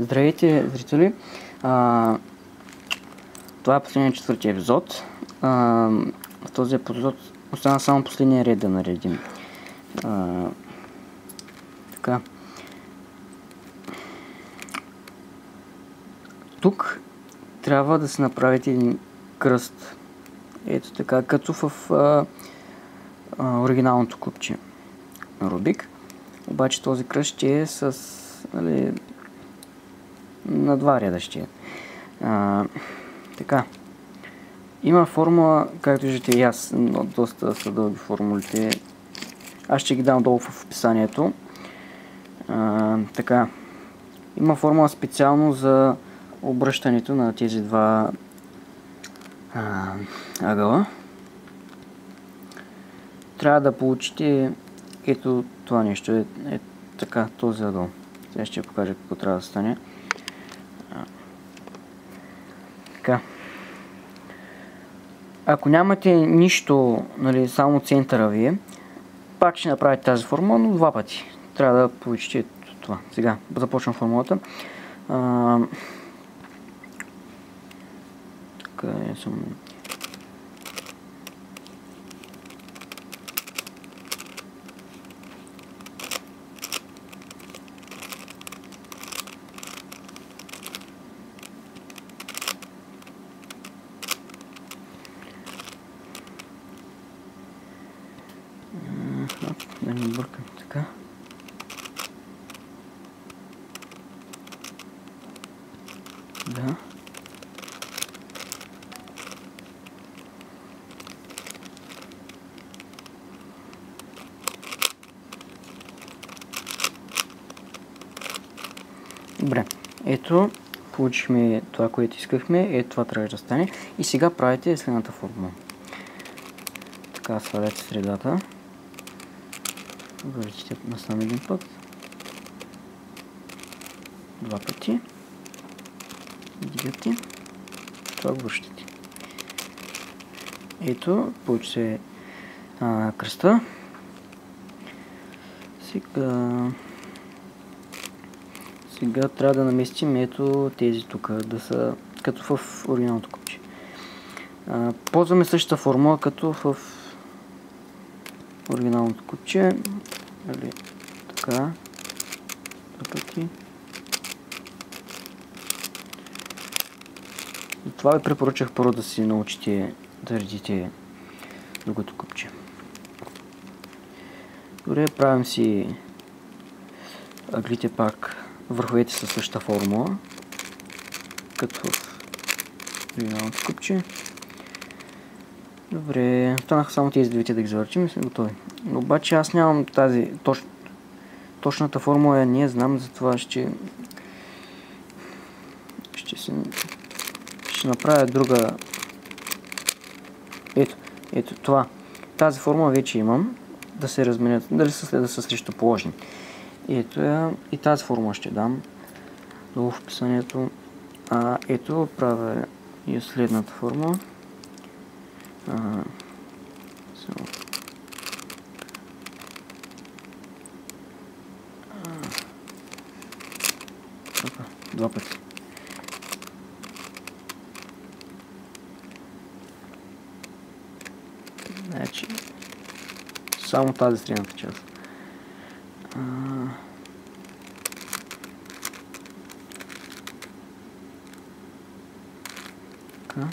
Здравейте, зрители! Това е последният четвърти епизод. В този епизод остана само последния ред да наредим. Така. Тук трябва да се направите един кръст. Ето така, като в оригиналното купче на Рубик. Обаче този кръст ще е с на два реда ще е. Така. Има формула, както виждате и аз, но доста са дълги формулите. Аз ще ги дам долу в описанието. Така. Има формула специално за обръщането на тези два ъгъла. Трябва да получите ето това нещо. Е така, този ъгъл. Сега ще покажа какво трябва да стане. Така. Ако нямате нищо, само центъра ви, пак ще направите тази формула, но два пъти. Трябва да получите това. Сега започвам формулата. Така съм. Да не бъркам така. Да. Добре. Ето, получихме това, което искахме. Ето това трябва да стане. И сега правите следната формула. Така, свалете средата. Въртите насам един път. Два пъти. Дигате. Това го връщате. Ето, получи се кръста. Сега трябва да наместим ето тези тук, да са като в оригиналното купче. Ползваме същата формула като в оригиналното купче. Така. Два пъти. Това ви препоръчах първо да си научите да редите другото купче. Добре, правим си ъглите пак, върховете със същата формула, като в оригиналното купче. Добре, останаха само тези двете да ги завърчим и сме готови. Обаче аз нямам тази точната формула, не знам, затова ще направя друга. Ето това. Тази формула вече имам, да се разменят, дали да са срещу положни. Ето я и тази формула ще дам долу в описанието. Ето правя и следната формула. Два пъти. Значи, само тази средната част. Така.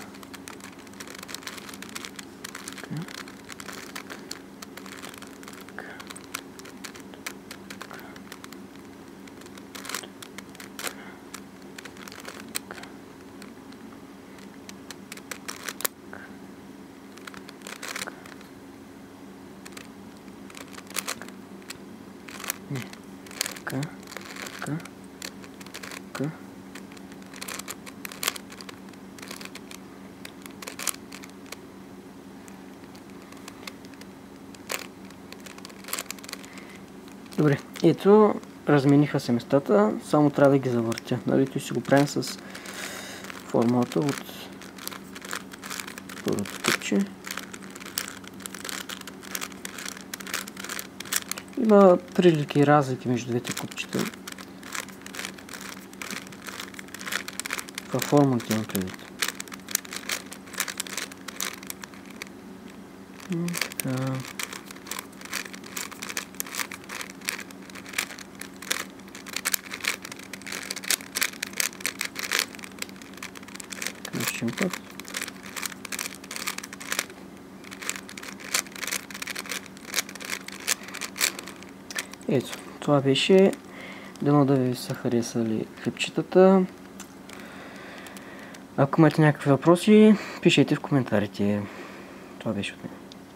Така. Добре, ето, размениха се местата, само трябва да ги завъртя. Той ще го правим с формулата от първото купче. Има прилики и разлики между двете купчета. Това формулите имам предвид. Така. Включим път. Ето, това беше. Дано да ви са харесали клипчетата. Ако имате някакви въпроси, пишете в коментарите. Това беше от мен.